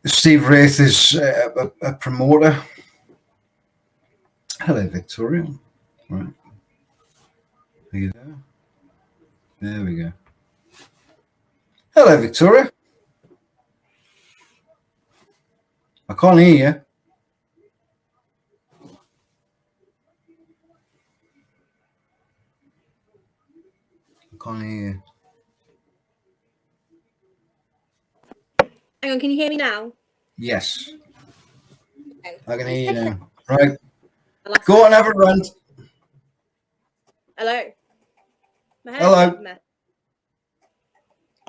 Steve Wraith is a promoter. Hello, Victoria. Right. Are you there? There we go. Hello, Victoria. I can't hear you. I can't hear you. Hang on, can you hear me now? Yes. Okay. I can hear you now. Right. Like Go on, have a rant. Hello. Hello.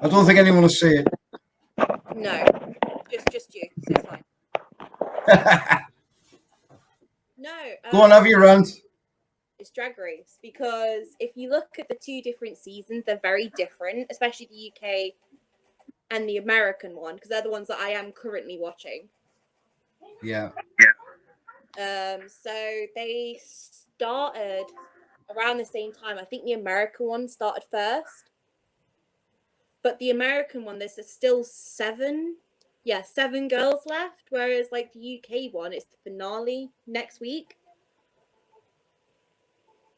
I don't think anyone will see it. No, just you, so it's fine. No. Go on, have your rant. It's Drag Race, because if you look at the two different seasons, they're very different, especially the UK and the American one, because they're the ones that I am currently watching. Yeah. So they started around the same time. I think the American one started first, but the American one, there's still seven girls left, whereas like the UK one, it's the finale next week.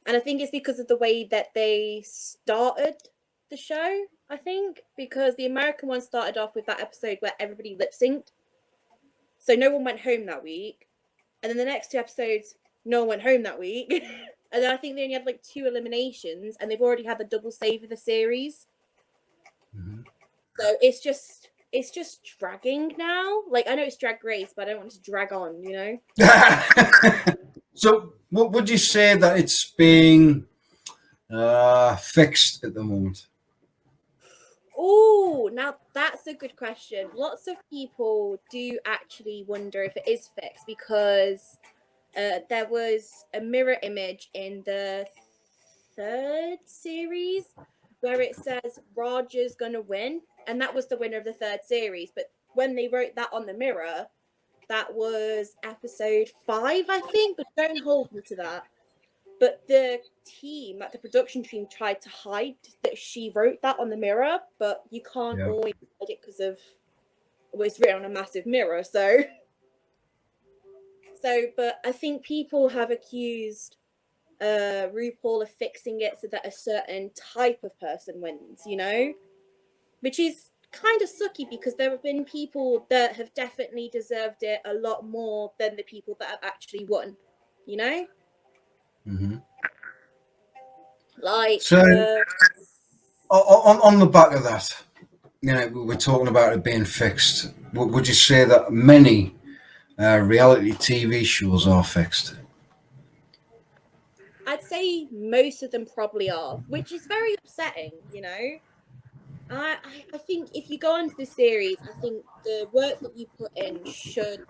And I think it's because of the way that they started the show, I think, because the American one started off with that episode where everybody lip synced. So no one went home that week. And then the next two episodes, no one went home that week. And then I think they only had like 2 eliminations, and they've already had the double save of the series. Mm-hmm. So it's just dragging now. Like, I know it's Drag Race, but I don't want it to drag on, you know? So what would you say that it's being fixed at the moment? Oh, now that's a good question. Lots of people do actually wonder if it is fixed, because there was a mirror image in the 3rd series where it says Roger's gonna win, and that was the winner of the 3rd series. But when they wrote that on the mirror, that was episode 5, I think, but don't hold me to that. But the team, like the production team, tried to hide that she wrote that on the mirror, but you can't always hide it because of, well, it's written on a massive mirror. So, but I think people have accused RuPaul of fixing it so that a certain type of person wins, you know, which is kind of sucky, because there have been people that have definitely deserved it a lot more than the people that have actually won, you know. Mm-hmm. Like, so on the back of that, you know, we're talking about it being fixed. Would you say that many reality TV shows are fixed? I'd say most of them probably are, which is very upsetting, you know. I think if you go into the series, I think the work that you put in should,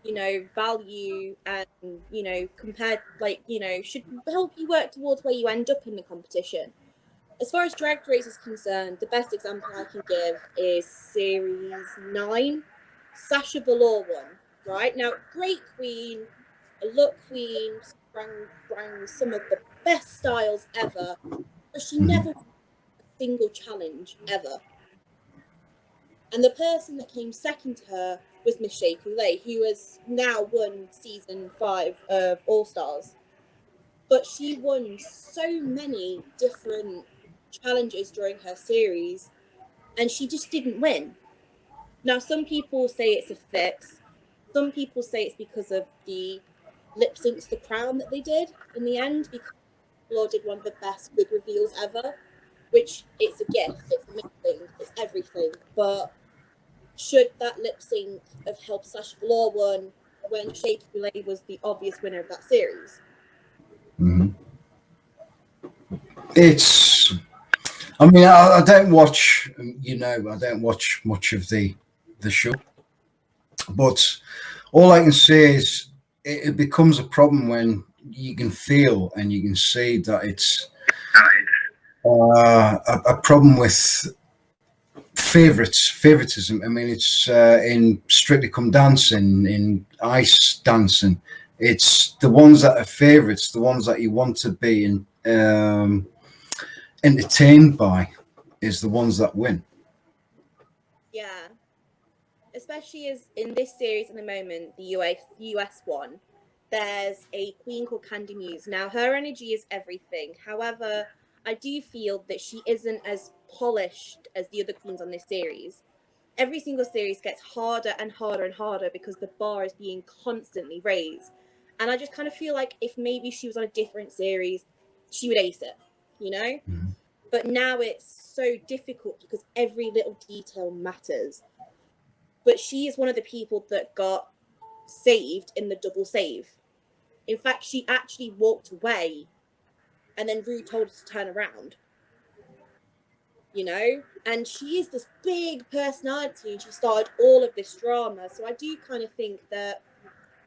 you know, value and, you know, compared, like, you know, should help you work towards where you end up in the competition. As far as Drag Race is concerned, the best example I can give is series 9, Sasha Velour one. Right now, great queen, a look queen, sprang some of the best styles ever, but she never won a single challenge ever. And the person that came second to her was Miss Shea Coulee, who has now won season 5 of All Stars. But she won so many different challenges during her series, and she just didn't win. Now, some people say it's a fix. Some people say it's because of the lip sync to the crown that they did in the end, because Law did one of the best wig reveals ever, which it's a gift, it's amazing, it's everything. But should that lip sync have helped Sasha Velour win when Shea Coulee was the obvious winner of that series? Mm-hmm. It's, I mean, I don't watch, you know, I don't watch much of the show, but all I can say is it becomes a problem when you can feel and you can see that it's a problem with favoritism. I mean, it's in Strictly Come Dancing, in ice dancing. It's the ones that are favorites, the ones that you want to be entertained by, is the ones that win. Yeah. especially as in this series at the moment, the US one, there's a queen called Candy Muse. Now, her energy is everything. However, I do feel that she isn't as polished as the other queens on this series. Every single series gets harder and harder and harder because the bar is being constantly raised. And I just kind of feel like if maybe she was on a different series, she would ace it, you know? Mhm. But now it's so difficult because every little detail matters. But she is one of the people that got saved in the double save. In fact, she actually walked away and then Rue told her to turn around, you know? And she is this big personality and she started all of this drama. So I do kind of think that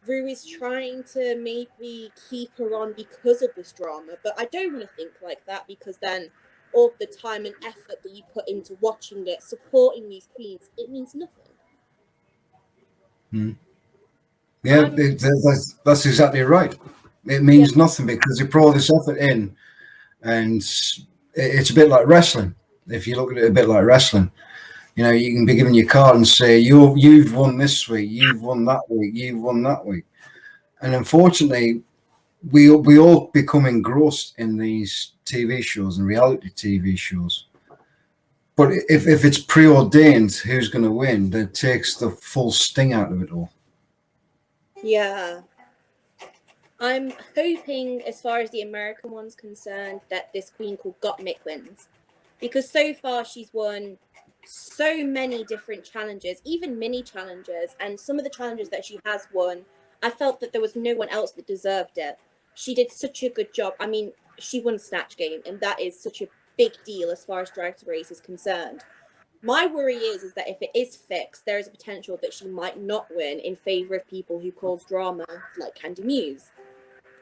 Rue is trying to maybe keep her on because of this drama, but I don't want to think like that because then all the time and effort that you put into watching it, supporting these queens, it means nothing. Mm. Yeah, that's exactly right. It Yeah, means nothing because you put all this effort in, and it's a bit like wrestling. If you look at it a bit like wrestling, you know, you can be given your card and say you've won this week, you've won that week, you've won that week, and unfortunately, we all become engrossed in these TV shows and reality TV shows. But if it's preordained who's going to win, that takes the full sting out of it all. yeah. I'm hoping, as far as the American one's concerned, that this queen called Gottmik wins. Because so far she's won so many different challenges, even mini challenges, and some of the challenges that she has won, I felt that there was no one else that deserved it. She did such a good job. I mean, she won Snatch Game, and that is such a big deal as far as Drag Race is concerned. My worry is that if it is fixed, there is a potential that she might not win in favor of people who cause drama, like Candy Muse.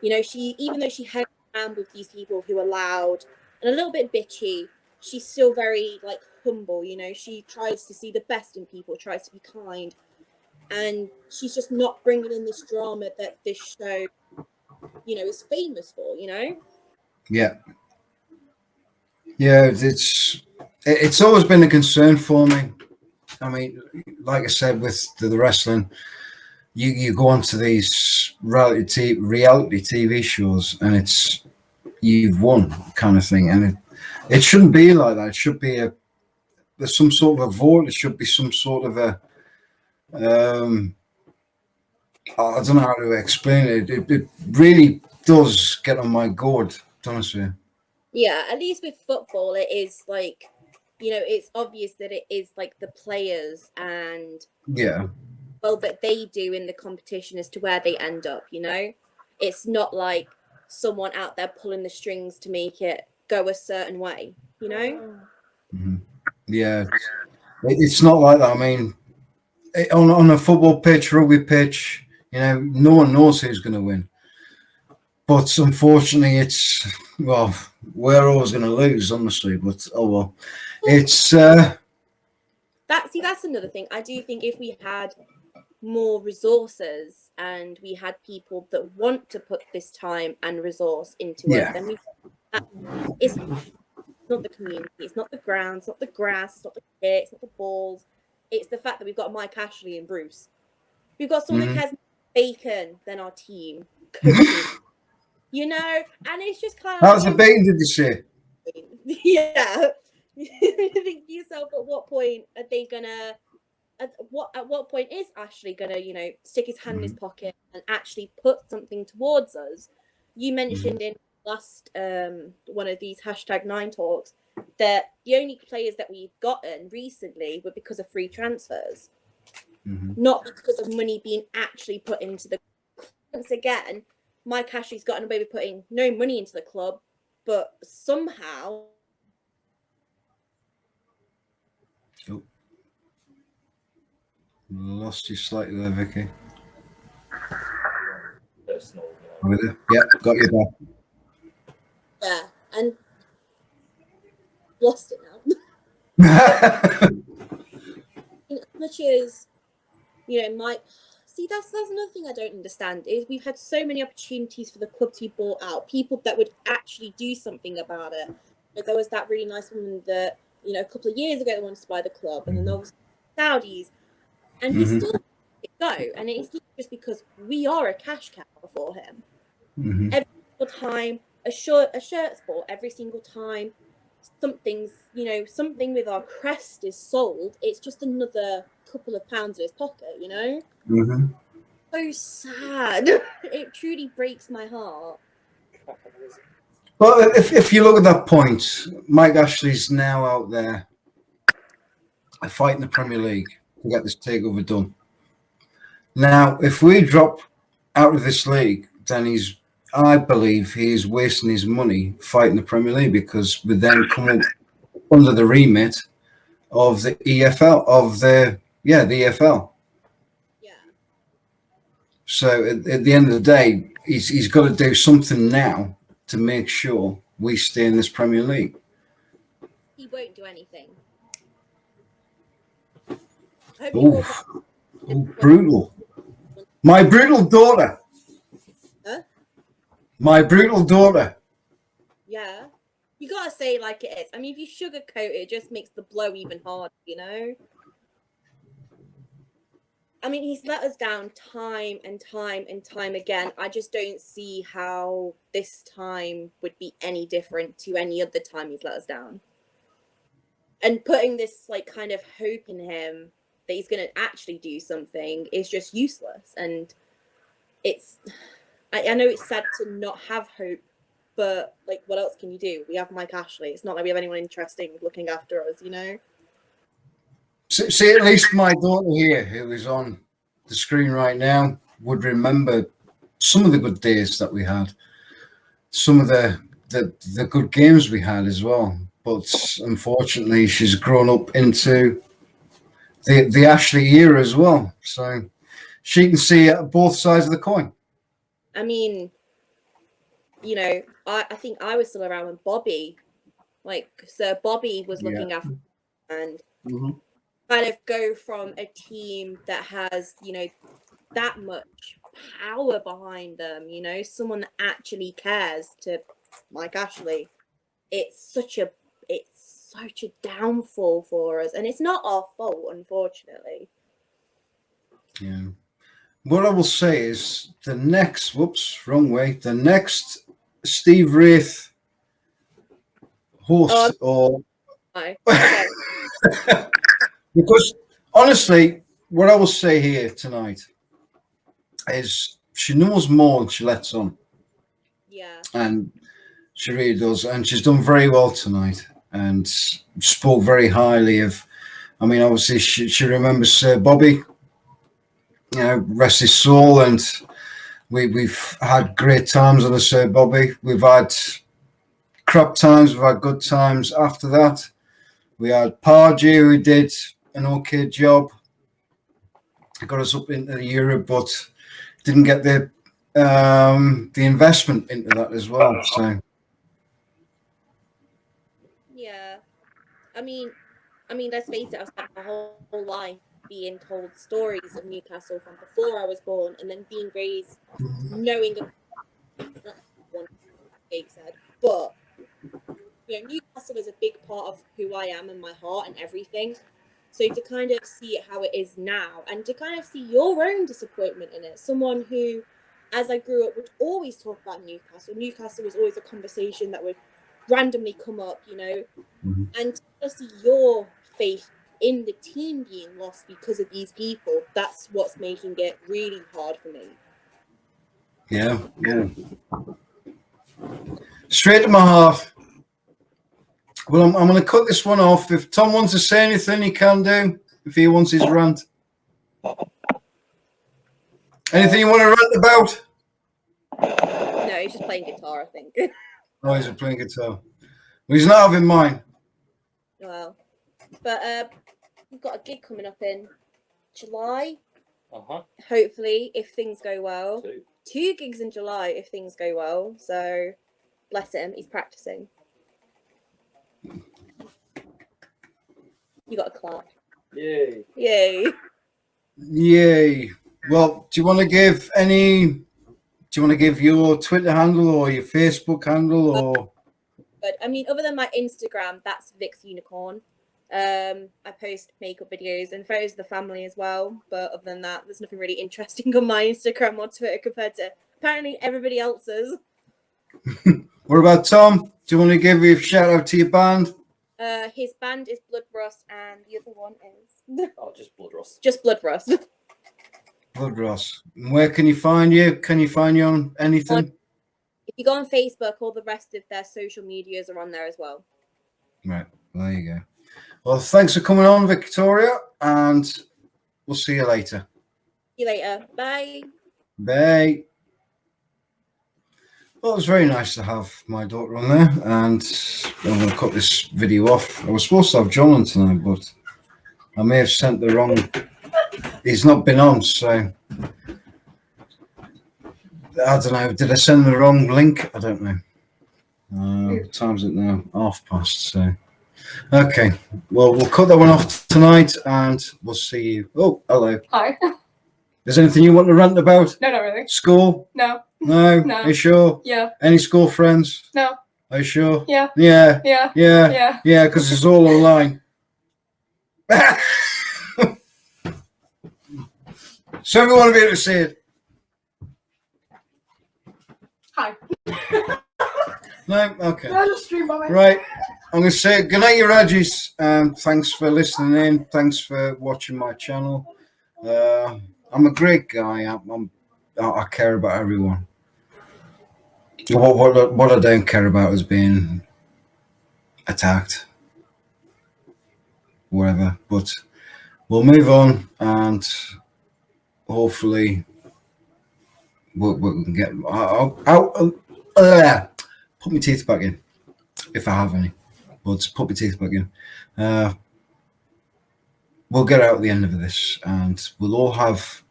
You know, she, even though she hangs around with these people who are loud and a little bit bitchy, she's still very like humble. You know, she tries to see the best in people, tries to be kind, and she's just not bringing in this drama that this show, you know, is famous for. You know. Yeah, yeah, it's always been a concern for me. I mean, like I said, with the wrestling, you go onto these reality TV shows, and it's you've won kind of thing, and it shouldn't be like that. It should be there's some sort of a vote. It should be some sort of a um, I don't know how to explain it. It really does get on my gourd, honestly. Yeah, at least with football, it is like, you know, it's obvious that it is like the players and Yeah. well that they do in the competition as to where they end up, you know? It's not like someone out there pulling the strings to make it go a certain way, you know? Mm-hmm. Yeah. It's not like that. I mean, on a football pitch, rugby pitch, you know, no one knows who's going to win. But unfortunately, it's well, we're always going to lose, honestly. But oh well, it's That's another thing. I do think if we had more resources and we had people that want to put this time and resource into us, yeah, then we it's not the community, it's not the ground, it's not the grass, it's not the kit, it's not the balls. It's the fact that we've got Mike Ashley and Bruce. We've got someone that mm-hmm. cares more bacon than our team coaching, you know? And it's just kind of like, How's the bacon? Did you say? yeah. You think to yourself, at what point are they gonna? At what point is Ashley gonna, you know, stick his hand in his Mm-hmm. pocket and actually put something towards us? You Mm-hmm. mentioned in last one of these #9 talks that the only players that we've gotten recently were because of free transfers, Mm-hmm. not because of money being actually put into the. Once again, Mike Ashley's gotten away with putting no money into the club, but somehow Oh, lost you slightly there, Vicky. With it? Yeah, got you back. yeah, and lost it now. As much as, you know, Mike. See, that's another thing I don't understand is we've had so many opportunities for the club to be bought out, people that would actually do something about it. But there was that really nice woman that, you know, a couple of years ago that wanted to buy the club, and then there was Saudis. and he still let it go. And it's not just because we are a cash cow for him. Every single time a shirt's bought, every single time something with our crest is sold, it's just another couple of pounds in his pocket, you know? So sad. It truly breaks my heart. Well, if you look at that point, Mike Ashley's now out there fighting the Premier League to get this takeover done. Now, if we drop out of this league, then I believe he's wasting his money fighting the Premier League, because we then come up under the remit of the EFL, the EFL. Yeah. So at the end of the day, he's got to do something now to make sure we stay in this Premier League. He won't do anything. Oh, brutal. My brutal daughter. Huh? My brutal daughter. Yeah. You gotta say it like it is. I mean, if you sugarcoat it, it just makes the blow even harder, you know? I mean, he's let us down time and time and time again. I just don't see how this time would be any different to any other time he's let us down. And putting this, like, kind of hope in him that he's going to actually do something is just useless. And I know it's sad to not have hope, but, like, what else can you do? We have Mike Ashley. It's not like we have anyone interesting looking after us, you know? See, at least my daughter here, who is on the screen right now, would remember some of the good days that we had, some of the good games we had as well. But unfortunately, she's grown up into the Ashley era as well, so she can see both sides of the coin. I mean, you know, I think I was still around when Bobby, like Sir Bobby, was looking after, and kind of go from a team that has, you know, that much power behind them, you know, someone that actually cares, to Mike Ashley. It's such a downfall for us, and it's not our fault, unfortunately. Yeah. What I will say is the next Steve Wraith host, because honestly, what I will say here tonight is she knows more than she lets on. Yeah. And she really does. And she's done very well tonight and spoke very highly of, I mean, obviously she remembers Sir Bobby, you know, rest his soul. And we've had great times on the Sir Bobby. We've had crap times, we've had good times after that. We had Pardew, who did an okay job. Got us up into the Europe, but didn't get the investment into that as well. So yeah, I mean, let's face it. I've spent my whole life being told stories of Newcastle from before I was born, and then being raised knowing what Jake said. But you know, Newcastle is a big part of who I am and my heart and everything. So to kind of see it how it is now, and to kind of see your own disappointment in it, someone who, as I grew up, would always talk about Newcastle. Newcastle was always a conversation that would randomly come up, you know, and to see your faith in the team being lost because of these people, that's what's making it really hard for me. Yeah. Straight to my heart. Well, I'm going to cut this one off. If Tom wants to say anything, he can do. If he wants his rant. Anything you want to rant about? No, he's just playing guitar, I think. Oh, he's playing guitar. Well, he's not having mine. Well, but we've got a gig coming up in July. Hopefully, if things go well. 2 gigs in July, if things go well. So, bless him, he's practicing. You got a clap. Yay. Yay. Yay. Well, do you want to give your Twitter handle or your Facebook handle or? But I mean, other than my Instagram, that's Vix Unicorn. I post makeup videos and photos of the family as well. But other than that, there's nothing really interesting on my Instagram or Twitter compared to apparently everybody else's. What about Tom? Do you want to give a shout out to your band? His band is Blood Rust, and the other one is just Blood Rust. Just Blood Rust. Blood Rust. Where can you find you? Can you find you on anything? If you go on Facebook, all the rest of their social medias are on there as well. Right. Well, there you go. Well, thanks for coming on, Victoria, and we'll see you later. See you later. Bye. Bye. Well, it was very nice to have my daughter on there, and I'm going to cut this video off. I was supposed to have John on tonight, but I may have sent the wrong... He's not been on, so... I don't know. Did I send the wrong link? I don't know. What time is it now? past, so... Okay. Well, we'll cut that one off tonight, and we'll see you. Oh, hello. Hi. Is there anything you want to rant about? No, not really. School? No. No? No. Are you sure? Yeah. Any school friends? No. Are you sure? Yeah. Yeah. Yeah. Yeah. Yeah. Yeah, because it's all online. So we want to be able to see it. Hi. No? Okay. No, just stream by me. Right. I'm going to say good night, your Raggies. Thanks for listening in. Thanks for watching my channel. I'm a great guy. I care about everyone. What I don't care about is being attacked. Whatever. But we'll move on, and hopefully we can get... put my teeth back in, if I have any. But put my teeth back in. We'll get out at the end of this, and we'll all have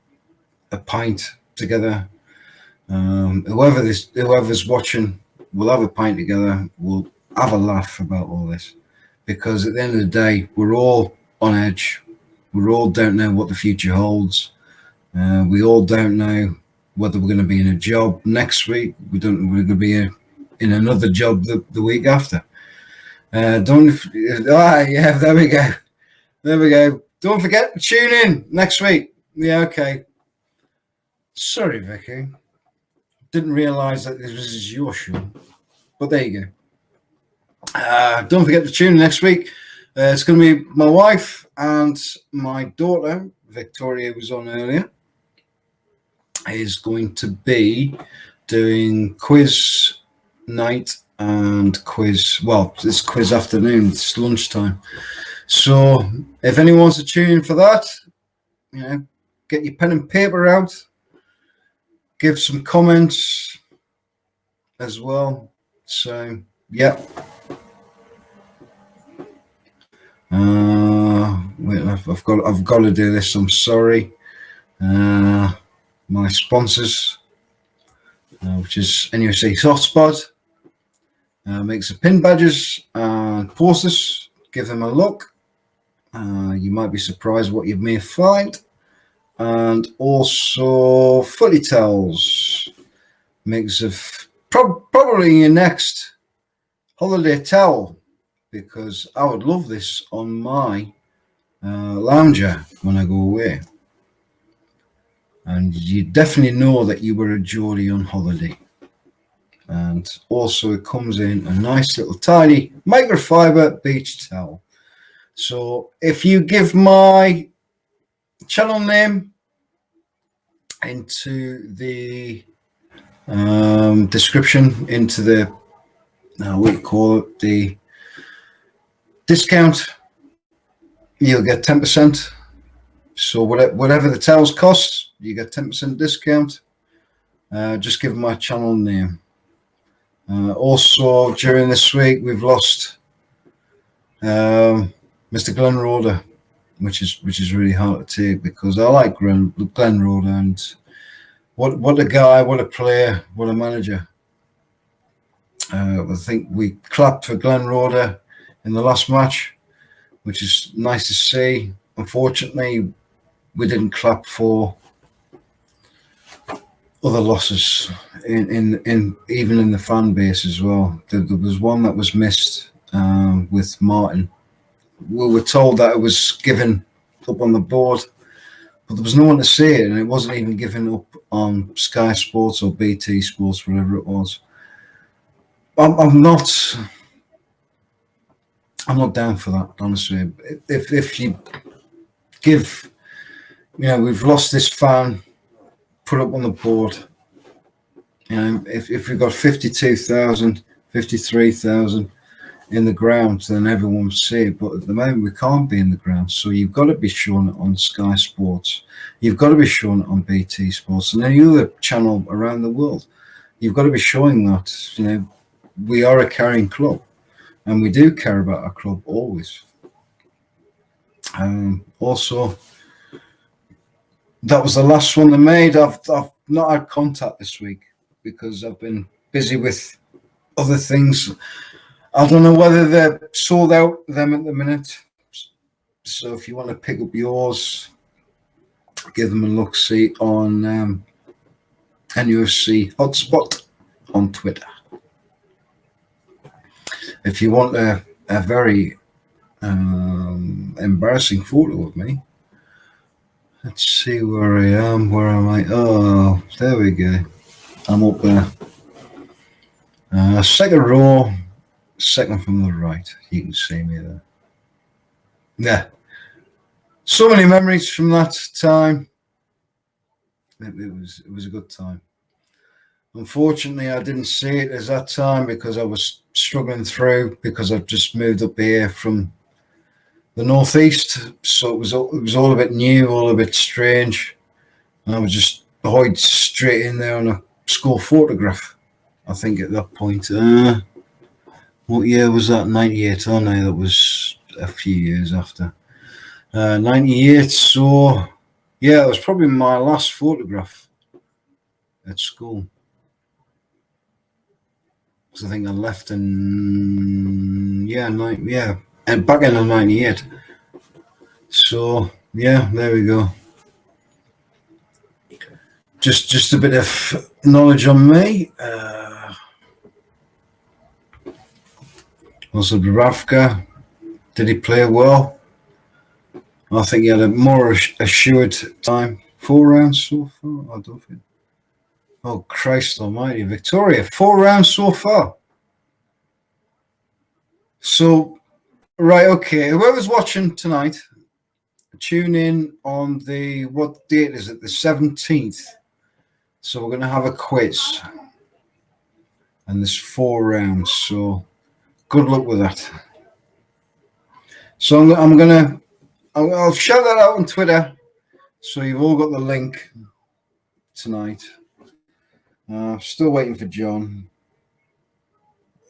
a pint together. Whoever's watching, we'll have a pint together. We'll have a laugh about all this, because at the end of the day, we're all on edge. We all don't know what the future holds. We all don't know whether we're going to be in a job next week. We don't know we're going to be in another job the week after. Yeah, there we go. There we go. Don't forget to tune in next week. Yeah, okay. Sorry, Vicky. Didn't realise that this was your show. But there you go. Don't forget to tune in next week. It's going to be my wife and my daughter, Victoria, was on earlier, is going to be doing quiz night and quiz. Well, it's quiz afternoon. It's lunchtime. So if anyone wants to tune in for that, get your pen and paper out. Give some comments as well. So yeah. Wait, I've got to do this. I'm sorry. My sponsors, which is NUSA Hotspot, makes the pin badges and posters. Give them a look. You might be surprised what you may find. And also Footy Towels makes of probably your next holiday towel, because I would love this on my lounger when I go away. And you definitely know that you were a Geordie on holiday. And also it comes in a nice little tiny microfiber beach towel. So if you give my channel name into the description, into the what you call it, the discount, you'll get 10%. So whatever the towels cost, you get 10% discount. Just give my channel name. Also during this week we've lost Mr. Glenn Roder, which is really hard to take, because I like Glenn Roder, and what a guy, what a player, what a manager. I think we clapped for Glenn Roder in the last match, which is nice to see. Unfortunately, we didn't clap for other losses in even in the fan base as well. There was one that was missed with Martin, we were told that it was given up on the board, but there was no one to see it, and it wasn't even given up on Sky Sports or BT Sports, whatever it was. I'm not down for that, honestly. If you give, we've lost this fan, put up on the board. If we've got 52,000, 53,000 in the ground, then everyone will see it. But at the moment, we can't be in the ground. So you've got to be showing it on Sky Sports. You've got to be showing it on BT Sports and any other channel around the world. You've got to be showing that, we are a caring club and we do care about our club always. Also, that was the last one they made. I've not had contact this week because I've been busy with other things. I don't know whether they're sold out them at the minute. So if you want to pick up yours, give them a look-see on NUFC Hotspot on Twitter. If you want a very embarrassing photo of me, let's see where I am. Where am I? Oh, there we go. I'm up there. Second row, second from the right. You can see me there. Yeah. So many memories from that time. It was a good time. Unfortunately, I didn't see it as that time because I was struggling through because I've just moved up here from the northeast, so it was all a bit new, all a bit strange, and I was just hoid straight in there on a school photograph. I think at that point, what year was that? 98. Oh no, that was a few years after. 98. So yeah, it was probably my last photograph at school. I think I left in and back in 98. So yeah, there we go. Just a bit of knowledge on me. Also, Dubravka, did he play well? I think he had a more assured time. 4 rounds so far. I don't think. Oh, Christ almighty. Victoria, 4 rounds so far. So, right, okay. Whoever's watching tonight, tune in on what date is it? The 17th. So we're going to have a quiz. And there's 4 rounds. So, good luck with that. So I'll shout that out on Twitter. So you've all got the link tonight. Still waiting for John.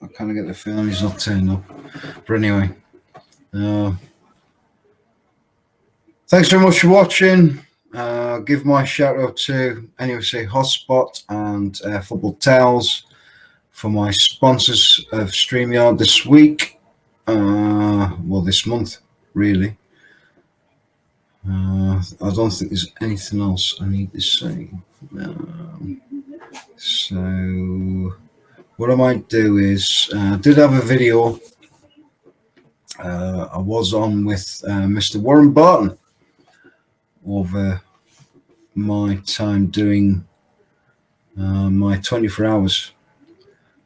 I kind of get the feeling he's not turned up. But anyway, thanks very much for watching. Give my shout out to NUFC Hotspot and Football Towels for my sponsors of StreamYard this week. Well, this month, really. I don't think there's anything else I need to say. So what I might do is I did have a video I was on with Mr. Warren Barton over my time doing my 24 hours.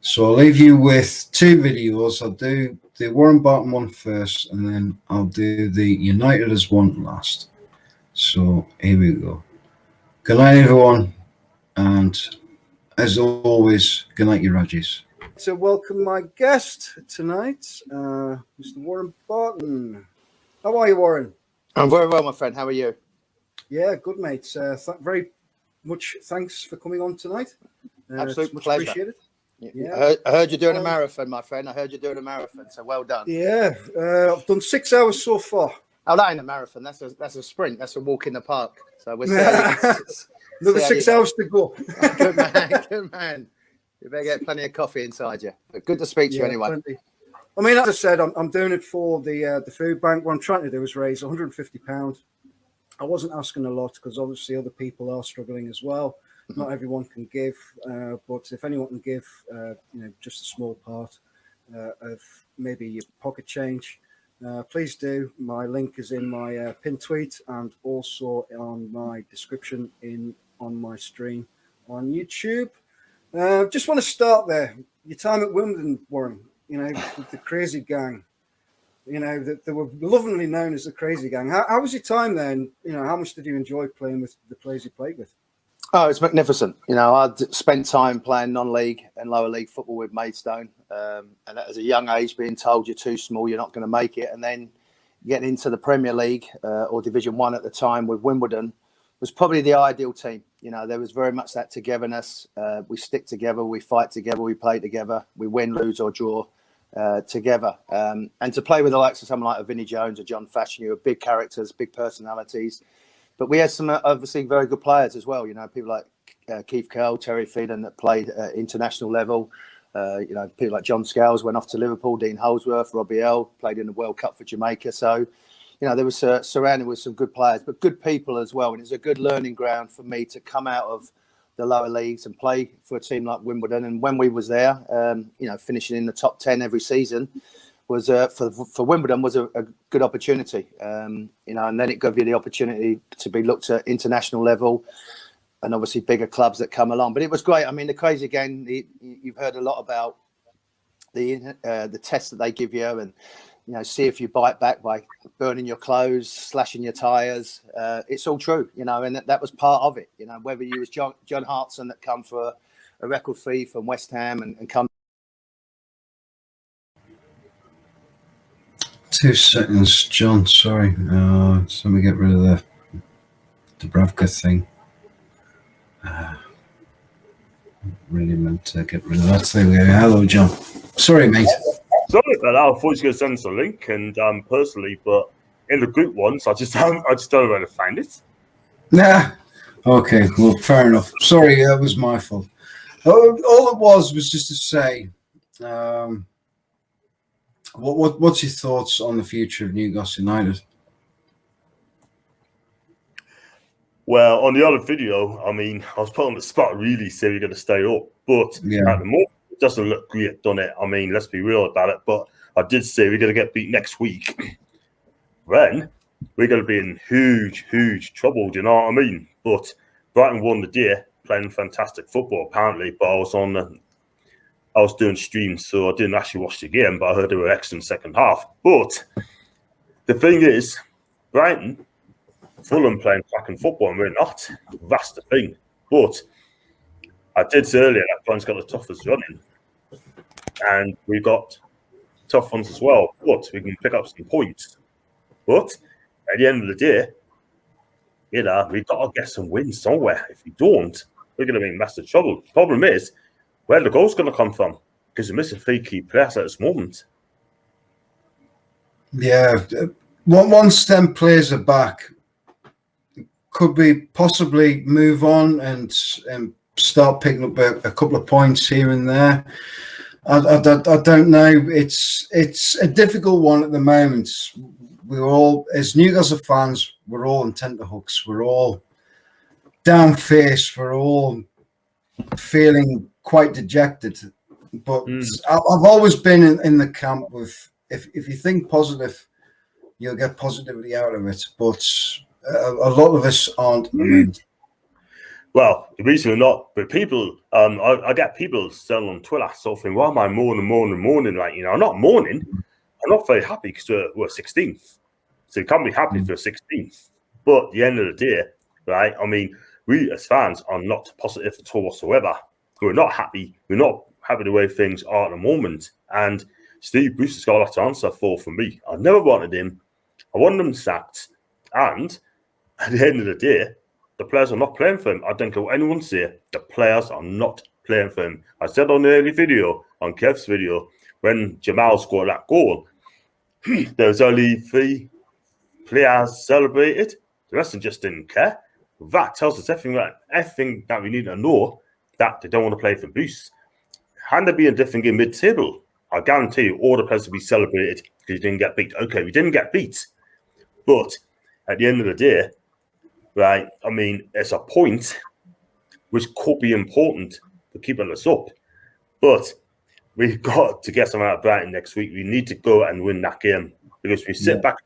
So I'll leave you with 2 videos. I'll do the Warren Barton one first, and then I'll do the Uniteders one last. So here we go. Good night, everyone, and as always, good night, you Rajis. So welcome my guest tonight, Mr. Warren Barton. How are you, Warren? I'm very well, my friend. How are you? Yeah, good, mate. Very much thanks for coming on tonight. Absolute much pleasure. Appreciated. Yeah. I heard you're doing a marathon, my friend. I heard you're doing a marathon, so well done. Yeah, I've done 6 hours so far. Oh, that ain't a marathon. That's a sprint. That's a walk in the park. So we're another 6 hours to go. Good man, good man. You better get plenty of coffee inside you. But good to speak to you anyway. Plenty. I mean, as I said, I'm doing it for the food bank. What I'm trying to do is raise £150. I wasn't asking a lot because obviously other people are struggling as well. Not everyone can give, but if anyone can give, just a small part of maybe your pocket change, please do. My link is in my pinned tweet and also on my description on my stream on YouTube. Just want to start there. Your time at Wimbledon, Warren, with the Crazy Gang. That they were lovingly known as the Crazy Gang. How was your time there? And, how much did you enjoy playing with the players you played with? Oh, it's magnificent. I'd spent time playing non-league and lower league football with Maidstone. And at a young age, being told you're too small, you're not going to make it. And then getting into the Premier League or Division 1 at the time with Wimbledon was probably the ideal team. There was very much that togetherness. We stick together, we fight together, we play together, we win, lose or draw together. And to play with the likes of someone like Vinnie Jones or John Fashion, who are big characters, big personalities. But we had some obviously very good players as well. People like Keith Curl, Terry Phelan that played at international level. People like John Scales went off to Liverpool, Dean Holsworth, Robbie Earl played in the World Cup for Jamaica. So, there was surrounded with some good players, but good people as well. And it's a good learning ground for me to come out of the lower leagues and play for a team like Wimbledon. And when we was there, finishing in the top 10 every season was for Wimbledon was a good opportunity. And then it gave you the opportunity to be looked at international level and obviously bigger clubs that come along. But it was great. I mean, the Crazy Gang, you've heard a lot about the tests that they give you and, see if you bite back by burning your clothes, slashing your tyres. It's all true, and that was part of it. Whether you was John Hartson that come for a record fee from West Ham and come. 2 seconds, John. Sorry. Let me get rid of the Dubravka thing. Really meant to get rid of that. There we go. Hello, John. Sorry, mate. Sorry about that. I thought you were going to send us a link, and personally, but in the group ones, I just don't know where to find it. Nah. Okay. Well, fair enough. Sorry, that was my fault. All it was just to say. What's your thoughts on the future of Newcastle United? Well, on the other video, I was put on the spot really say we're going to stay up, but at the moment, it doesn't look great, done it? Let's be real about it. But I did say we're going to get beat next week. Then we're going to be in huge trouble, do you know what I mean? But Brighton won the day, playing fantastic football, apparently, but I was doing streams, so I didn't actually watch the game, but I heard they were excellent second half. But the thing is, Brighton, Fulham playing cracking football, and we're not. That's the thing. But I did say earlier that Brighton's got the toughest running, and we've got tough ones as well. But we can pick up some points. But at the end of the day, we've got to get some wins somewhere. If we don't, we're going to be in massive trouble. The problem is, where the goal's going to come from? Because we're missing 3 key players at this moment. Yeah. Once them players are back, could we possibly move on and start picking up a couple of points here and there? I don't know. It's a difficult one at the moment. We're all, as Newcastle fans, we're all in tenterhooks. We're all down-faced. We're all feeling quite dejected, but I've always been in the camp with if you think positive, you'll get positivity out of it. But a lot of us aren't. Well, the reason we're not, but people, I get people still on Twitter saying, "Why am I mourning?" Like, I'm not mourning. I'm not very happy because we're 16th, so you can't be happy for 16th. But at the end of the day, right? We as fans are not positive at all whatsoever. We're not happy. We're not happy the way things are at the moment. And Steve Bruce has got a lot to answer for me. I never wanted him. I wanted him sacked. And at the end of the day, the players are not playing for him. I don't care what anyone say. The players are not playing for him. I said on the early video, on Kev's video, when Jamal scored that goal, there was only 3 players celebrated. The rest of them just didn't care. That tells us everything that we need to know, that they don't want to play for Boost. Had there been a different game mid-table, I guarantee you all the players would be celebrated because you didn't get beat. Okay, we didn't get beat. But at the end of the day, right, it's a point which could be important for keeping us up. But we've got to get something out of Brighton next week. We need to go and win that game. because if we sit back,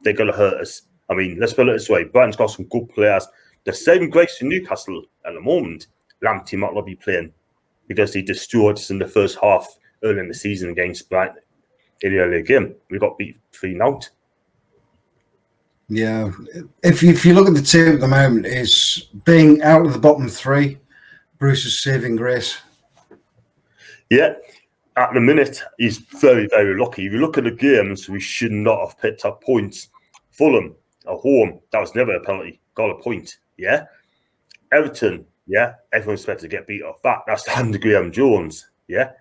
they're going to hurt us. I mean, let's put it this way: Brighton's got some good players. The saving grace to Newcastle at the moment, Lamptey might not be playing because he destroyed us in the first half early in the season against Brighton in the earlier game. We got beat 3-0. Yeah, if you look at the team at the moment, is being out of the bottom three, Bruce's saving grace. Yeah, at the minute, he's very, very lucky. If you look at the games, we should not have picked up points. Fulham, at home, that was never a penalty, got a point. Yeah, Everton, yeah, everyone's expected to get beat off that. That's the hand of Graham Jones. Yeah,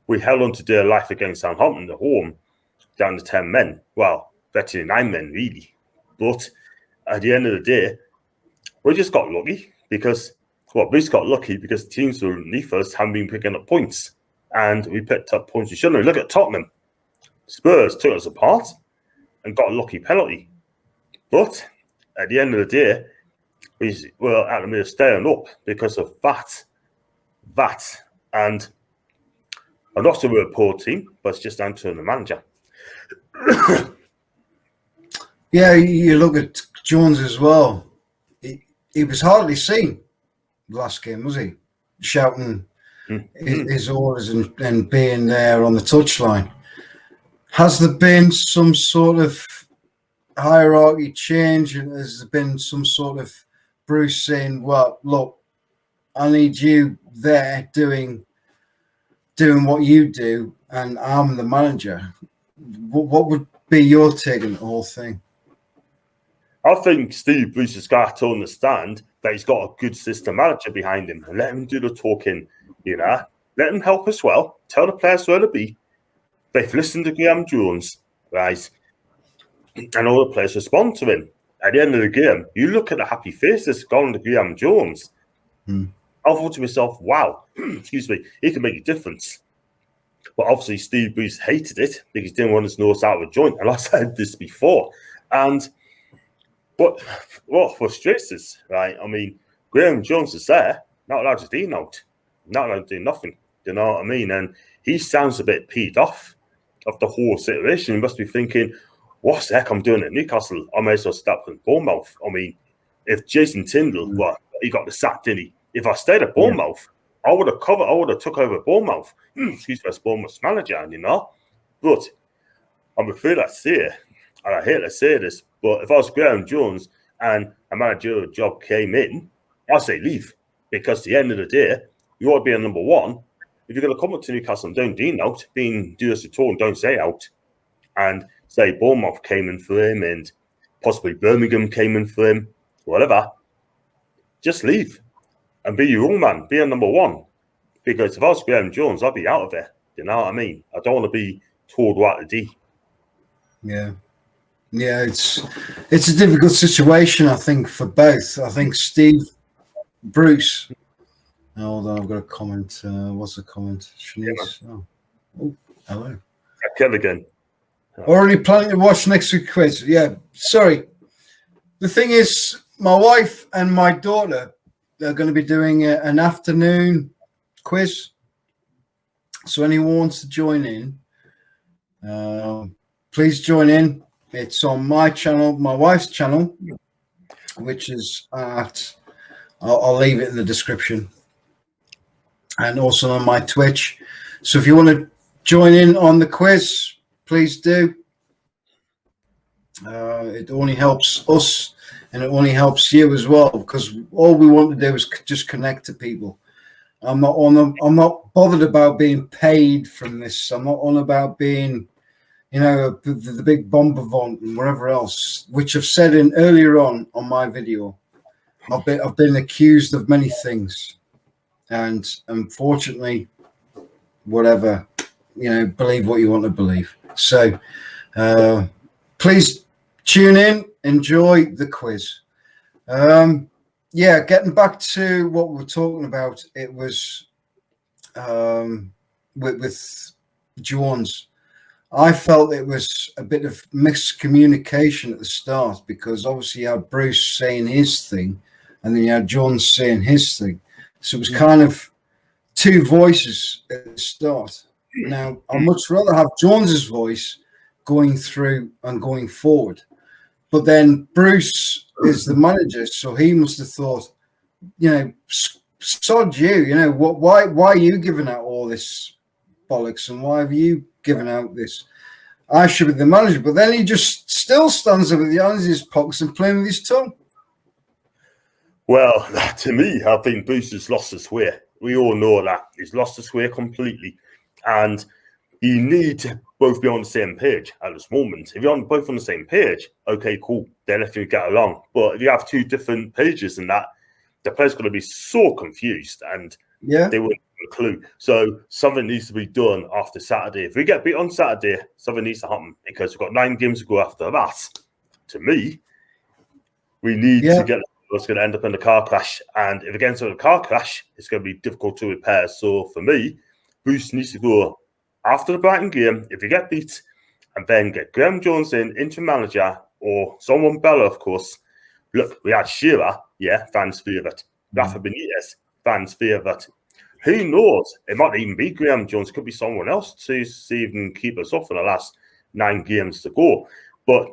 we held on to dear life against Southampton at home, down to 10 men. Well, better than 9 men, really. But at the end of the day, we just got lucky because, well, we just got lucky because teams underneath us haven't been picking up points. And we picked up points we shouldn't have. Look at Tottenham. Spurs took us apart and got a lucky penalty. But at the end of the day, we were at the minute staying up because of that. And I'm not saying we're a poor team, but it's just down to the manager. Yeah, you look at Jones as well. He was hardly seen last game, was he? Shouting his orders and being there on the touchline. Has there been some sort of hierarchy change? Has there been some sort of Bruce saying, well, look, I need you there doing what you do, and I'm the manager? What would be your take on the whole thing? I think Steve Bruce has got to understand that he's got a good system manager behind him and let him do the talking, you know. Let him help us well. Tell the players where to be. They've listened to Graham Jones, right? And all the players respond to him. At the end of the game, you look at the happy faces gone to Graham Jones. I thought to myself, wow, excuse me, he can make a difference. But obviously, Steve Bruce hated it because he didn't want his nose out of a joint. And I said this before. And what frustrates us, right? I mean, Graham Jones is there, not allowed to denote, not allowed to do nothing. You know what I mean? And he sounds a bit peed off of the whole situation. He must be thinking, what the heck I'm doing at Newcastle? I may as well start with Bournemouth. I mean, if Jason Tyndall, well, he got the sack, didn't he? If I stayed at Bournemouth, I would have took over Bournemouth. Excuse me, as Bournemouth's manager, you know? But I'm afraid I say it, and I hate to say this, but if I was Graham Jones and a managerial job came in, I'd say leave. Because at the end of the day, you ought to be a number one. If you're going to come up to Newcastle and don't denote, do us at all and don't say out, and say Bournemouth came in for him and possibly Birmingham came in for him, whatever, just leave and be your own man, be a number one. Because if I was Graham Jones, I'd be out of there. You know what I mean? I don't want to be told what to do. Yeah. Yeah, it's a difficult situation, I think, for both. I think Steve Bruce. Hold on, I've got a comment. What's the comment? Shanice. Oh, hello. Kev again. Already planning to watch next week's quiz. Yeah, sorry. The thing is, my wife and my daughter are going to be doing an afternoon quiz. So anyone wants to join in, please join in. It's on my channel, my wife's channel, which is I'll leave it in the description, and also on my Twitch. So if you want to join in on the quiz, please do. It only helps us, and it only helps you as well, because all we want to do is just connect to people. I'm not bothered about being paid from this. I'm not on about being, you know, the big bombardment and whatever else, which I've said in earlier on my video. I've been accused of many things, and unfortunately, whatever, you know, believe what you want to believe. So please tune in, enjoy the quiz. Yeah, getting back to what we were talking about, it was with Jones. I felt it was a bit of miscommunication at the start, because obviously you had Bruce saying his thing and then you had Jones saying his thing. So it was kind of two voices at the start. Now, I'd much rather have Jones's voice, going through and going forward. But then Bruce is the manager, so he must have thought, sod you, why are you giving out all this bollocks, and why have you given out this? I should be the manager. But then he just still stands there with the hands in his pockets and playing with his tongue. Well, to me, I think Bruce has lost his way. We all know that. He's lost his way completely. And you need to both be on the same page at this moment. If you're both on the same page, okay, cool. Then if you get along. But if you have two different pages in that, the player's going to be so confused and they wouldn't have a clue. So something needs to be done after Saturday. If we get beat on Saturday, something needs to happen because we've got 9 games to go after that. To me, we need to get what's going to end up in the car crash. And if it gets into a car crash, it's going to be difficult to repair. So for me, Bruce needs to go after the Brighton game, if you get beat, and then get Graham Jones in, interim manager, or someone better, of course. Look, we had Shearer, fans favourite. Rafa Benitez, fans favourite. Who knows? It might even be Graham Jones. It could be someone else to see if can keep us up for the last 9 games to go. But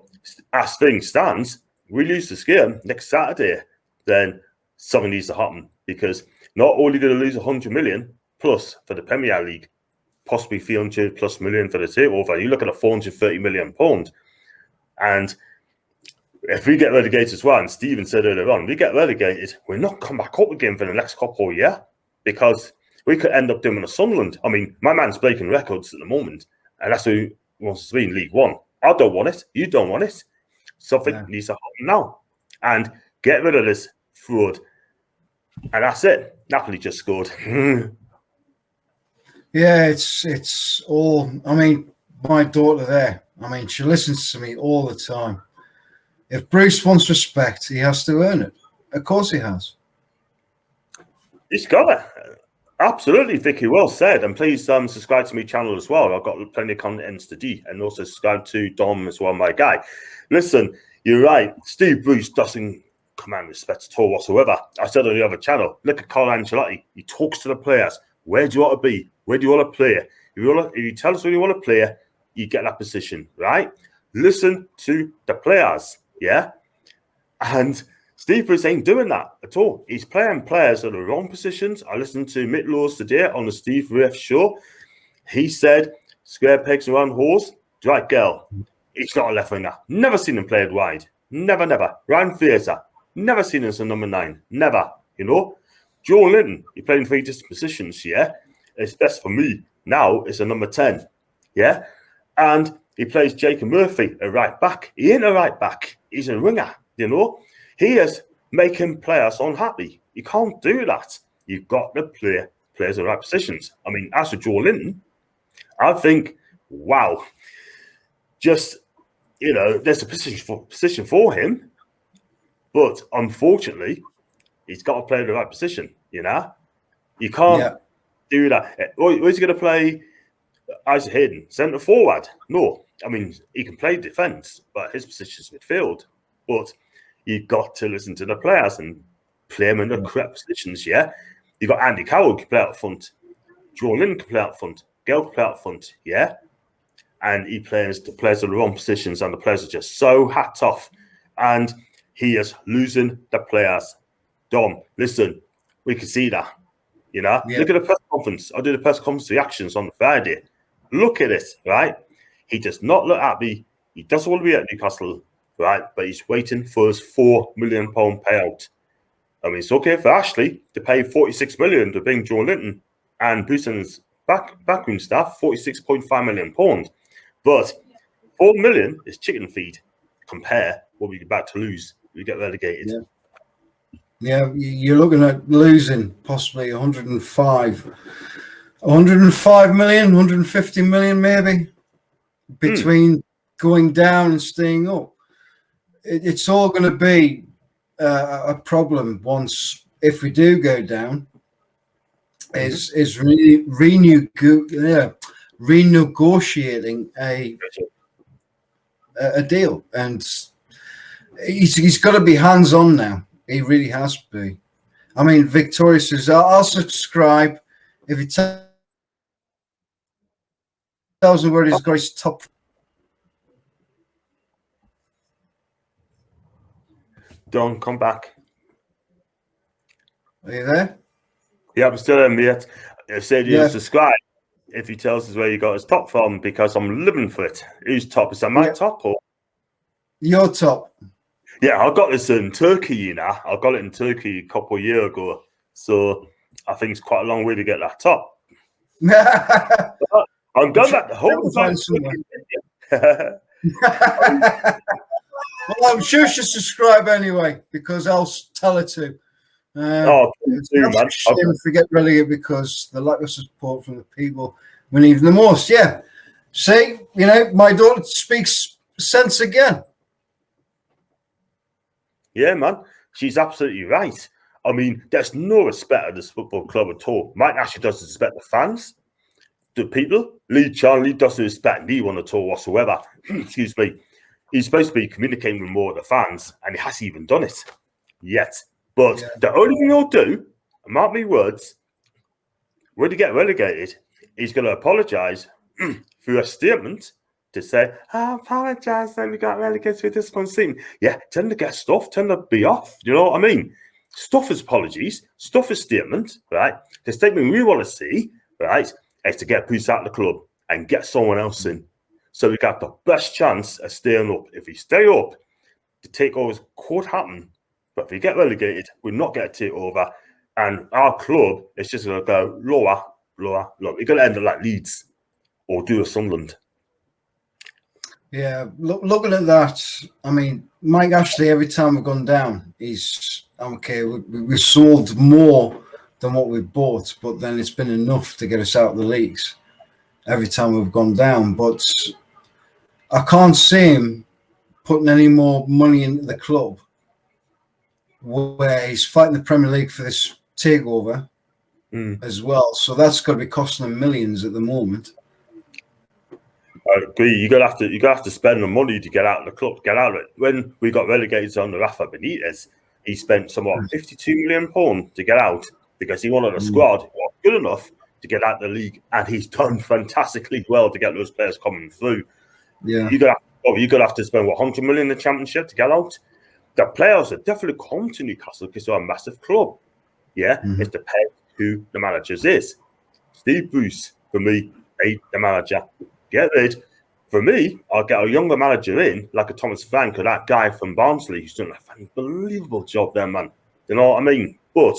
as things stands, we lose this game next Saturday, then something needs to happen because not only going to lose 100 million plus for the Premier League, possibly 300 plus million for the takeover. You look at a 430 million pound, and if we get relegated as well, and Stephen said earlier on, we get relegated, we're not come back up again for the next couple of years because we could end up doing a Sunderland. I mean, my man's breaking records at the moment, and that's who wants to be in League One. I don't want it. You don't want it. Something needs to happen now, and get rid of this fraud. And that's it. Napoli just scored. Yeah, it's all. I mean, my daughter there. I mean, she listens to me all the time. If Bruce wants respect, he has to earn it. Of course, he has. He's got it. Absolutely, Vicky. Well said. And please subscribe to my channel as well. I've got plenty of content to do, and also subscribe to Dom as well, my guy. Listen, you're right. Steve Bruce doesn't command respect at all whatsoever. I said on the other channel, look at Carlo Ancelotti. He talks to the players. Where do you want to be? Where do you want to play? If you tell us where you want to play, you get that position, right? Listen to the players, And Steve Bruce ain't doing that at all. He's playing players in the wrong positions. I listened to Mick Laws today on the Steve Riff show. He said, square pegs and round holes. Right, girl. He's not a left winger. Never seen him play it wide. Never. Ryan Fraser. Never seen him as a number 9. Never, Joe Linton, he played in 3 different positions, It's best for me now it's a number 10, And he plays Jacob Murphy, a right back. He ain't a right back. He's a winger, He is making players unhappy. You can't do that. You've got to play players in the right positions. I mean, as for Joe Linton, I think, wow, just, there's a position for him. But unfortunately, he's got to play in the right position, You can't do that. Where's he going to play Isaac Hayden? Centre forward? No. I mean, he can play defence, but his position is midfield. But you've got to listen to the players and play them in the correct positions, You've got Andy Carroll can play out front. Joe Lynn can play out front. Gail can play out front, And he plays the players in the wrong positions, and the players are just so hat off. And he is losing the players. Dom, listen, we can see that. Look at the press conference. I did a press conference reactions on Friday. Look at it, right? He does not look happy. He doesn't want to be at Newcastle, right? But he's waiting for his £4 million payout. I mean, it's okay for Ashley to pay 46 million to bring Joe Linton and Bruce's backroom staff, 46.5 million pounds. But 4 million is chicken feed. Compare what we're about to lose. We get relegated. Yeah, you're looking at losing possibly 105 million, 150 million maybe between going down and staying up. It's all going to be a problem once, if we do go down, is really renegotiating a deal. And he's got to be hands-on now. He really has to be. I mean, Victoria says, I'll subscribe if he tells me where he's got his top. Don't come back. Are you there? Yeah, I'm still in, mate. I said you Yeah. subscribe if he tells us where you got his top from, because I'm living for it. Whose top? Is that my top or? Your top. Yeah, I got this in Turkey, you know. I got it in Turkey a couple of years ago. So I think it's quite a long way to get that top. I'm going back to home. Well, I'm sure she'll subscribe anyway, because I'll tell her to. It's a shame if we get relegated because the lack of support from the people we need the most. Yeah. See, you know, my daughter speaks sense again. Yeah, man. She's absolutely right. I mean, there's no respect at this football club at all. Mike actually doesn't respect the fans, the people. Charlie doesn't respect anyone at all whatsoever. Excuse me. He's supposed to be communicating with more of the fans, and he hasn't even done it yet. But the only thing he'll do, mark me words, when he get relegated, he's going to apologise through a statement to say, I apologise that we got relegated with this one scene. Yeah, tend to get stuff, tend to be off. You know what I mean? Stuff is apologies, stuff is statement, right? The statement we want to see, right, is to get Bruce out of the club and get someone else in. So we got the best chance of staying up. If we stay up, the takeovers could happen. But if we get relegated, we're not going to take over. And our club is just going to go lower, lower, lower. We're going to end up like Leeds or do a Sunderland. Yeah, looking at that, I mean, Mike Ashley, every time we've gone down, he's okay. We sold more than what we bought, but then it's been enough to get us out of the leagues every time we've gone down. But I can't see him putting any more money into the club where he's fighting the Premier League for this takeover as well. So that's got to be costing him millions at the moment. I agree. You're gonna have to spend the money to get out of the club, get out of it. When we got relegated under Rafa Benitez, he spent somewhat £52 million to get out because he wanted a squad good enough to get out of the league, and he's done fantastically well to get those players coming through. Yeah, you're gonna have to spend £100 million in the Championship to get out. The players are definitely come to Newcastle because they're a massive club. Yeah, it's depends who the managers is. Steve Bruce, for me, ain't the manager. Get rid. For me, I'll get a younger manager in, like a Thomas Frank or that guy from Barnsley who's done an unbelievable job there, man. You know what I mean? But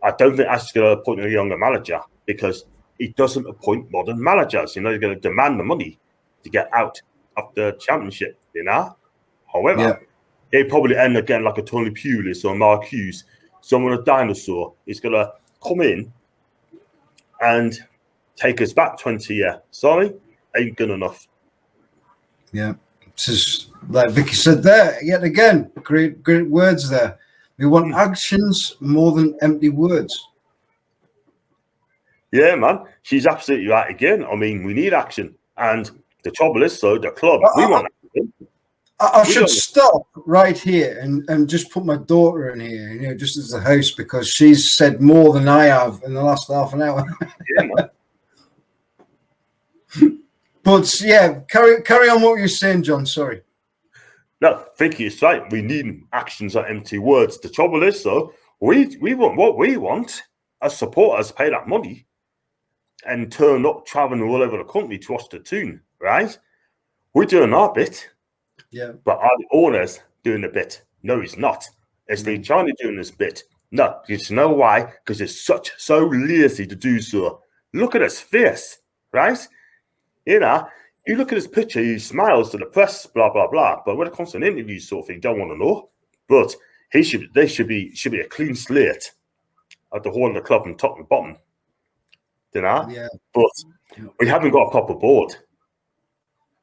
I don't think Ash's going to appoint a younger manager because he doesn't appoint modern managers. You know, he's going to demand the money to get out of the Championship, you know? However, he'll probably end up getting like a Tony Pulis or Mark Hughes, someone a dinosaur. He's going to come in and take us back 20 years. Sorry, ain't good enough. Yeah. This is, like Vicky said there, yet again, great words there. We want actions more than empty words. Yeah, man. She's absolutely right again. I mean, we need action. And the trouble is, so the club, we want action. I should stop right here and just put my daughter in here, you know, just as the host, because she's said more than I have in the last half an hour. Yeah, man. But yeah, carry on what you're saying, John. Sorry. No, Vicky is right. We need actions, not empty words. The trouble is, though, we want what we want as supporters pay that money and turn up traveling all over the country to watch the tune, right? We're doing our bit. Yeah. But are the owners doing a bit? No, he's not. Is the China doing this bit? No. You know why? Because it's so lazy to do so. Look at his face, right? You know, you look at his picture, he smiles to the press, blah, blah, blah. But when it comes to an interview sort of thing, you don't want to know. But they should be a clean slate at the whole of the club from top and bottom. You know? Yeah. But we haven't got a proper board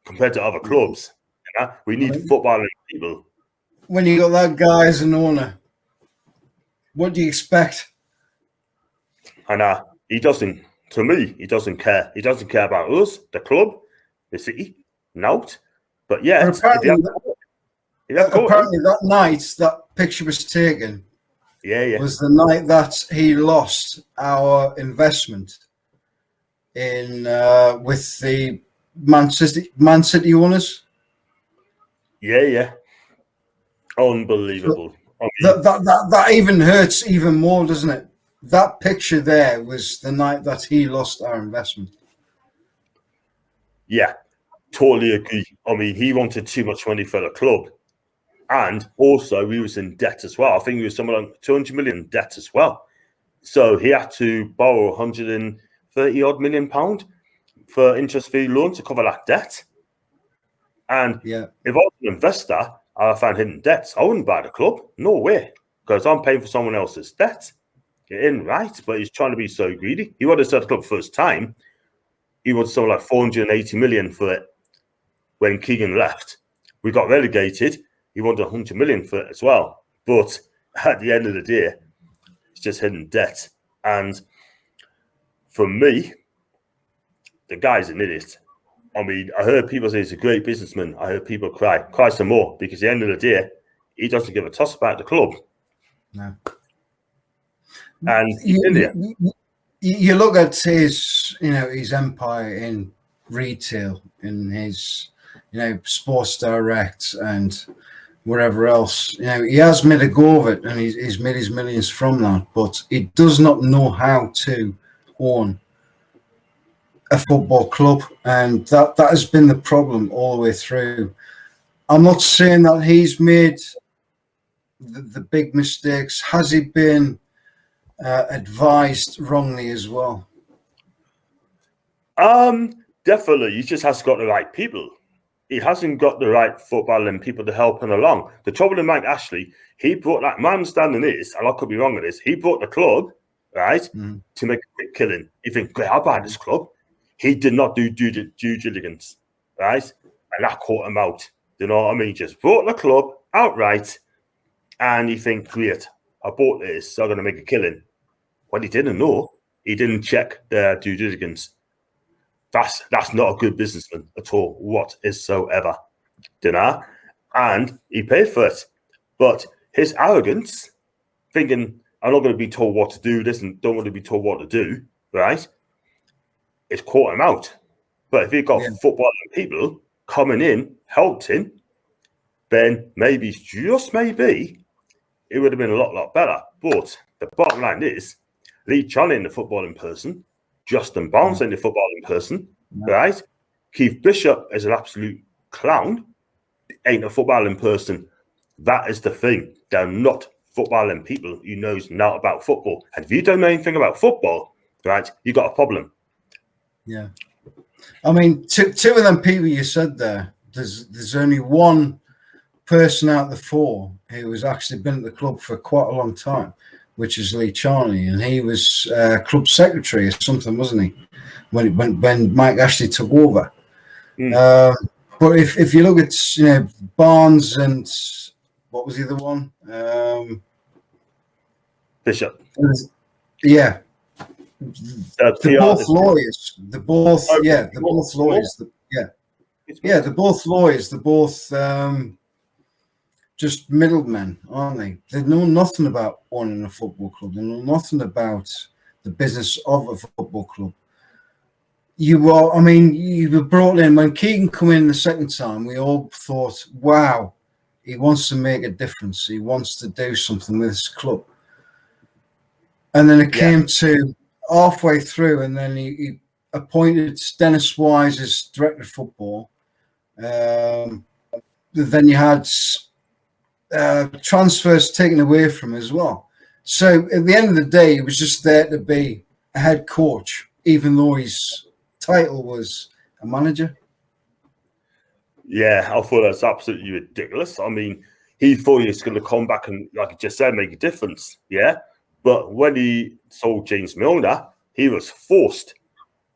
compared to other clubs. You know? We need footballing people. When you got that guy as an owner, what do you expect? And he doesn't. To me, he doesn't care. He doesn't care about us, the club, the city, not. But yeah, apparently that night that picture was taken. Was the night that he lost our investment in with the Man City owners. Yeah. Unbelievable. I mean, That even hurts even more, doesn't it? That picture there was the night that he lost our investment. yeah, totally agree. I mean, he wanted too much money for the club. And also, he was in debt as well. I think he was somewhere like 200 million in debt as well. So he had to borrow 130 odd million pound for interest-free loan to cover that debt. And Yeah, if I was an investor, I found hidden debts, I wouldn't buy the club. No way. Because I'm paying for someone else's debt. Get in, right? But he's trying to be so greedy. He wanted to start the club first time. He wanted something like 480 million for it when Keegan left. We got relegated. He wanted 100 million for it as well. But at the end of the day, it's just hidden debt. And for me, the guy's an idiot. I mean, I heard people say he's a great businessman. I heard people cry some more, because at the end of the day, he doesn't give a toss about the club. no. And you look at his, his empire in retail, in his, Sports Direct and wherever else. He has made a go of it, and he's made his millions from that. But he does not know how to own a football club, and that has been the problem all the way through. I'm not saying that he's made the big mistakes. Has he been advised wrongly as well? Definitely. He just has got the right people. He hasn't got the right football and people to help him along. The trouble in Mike Ashley, he brought that. My understanding is, and I could be wrong with this, he brought the club, right, to make a quick killing. You think, great, I'll buy this club. He did not do due diligence, right? And that caught him out. You know what I mean? Just bought the club outright, and you think, great, I bought this, so I'm going to make a killing. What he didn't know, he didn't check their due diligence. That's not a good businessman at all, whatsoever. And he paid for it. But his arrogance, thinking, I'm not going to be told what to do, listen, don't want to be told what to do, right? It's caught him out. But if he got footballing people coming in, helped him, then maybe, just maybe, it would have been a lot better. But the bottom line is, Lee Charlie in the footballing person, Justin Barnes in the footballing person, right? Keith Bishop is an absolute clown, ain't a footballing person. That is the thing. They're not footballing people who knows not about football. And if you don't know anything about football, right, you got a problem. Yeah. I mean, two of them people you said there, there's only one person out of the four who has actually been at the club for quite a long time, which is Lee Charney, and he was club secretary or something, wasn't he, when Mike Ashley took over. But if you look at Barnes and what was the other one? Bishop. Yeah. They're both lawyers. They're both lawyers. They're both lawyers. They're both just middlemen, aren't they? They know nothing about owning a football club. They know nothing about the business of a football club. You were brought in when Keegan came in the second time. We all thought, wow, he wants to make a difference. He wants to do something with his club. And then it came to halfway through, and then he appointed Dennis Wise as director of football. Then you had transfers taken away from him as well. So at the end of the day, he was just there to be a head coach, even though his title was a manager. Yeah, I thought that's absolutely ridiculous. I mean, he thought he was going to come back and, like I just said, make a difference. Yeah. But when he sold James Milner, he was forced.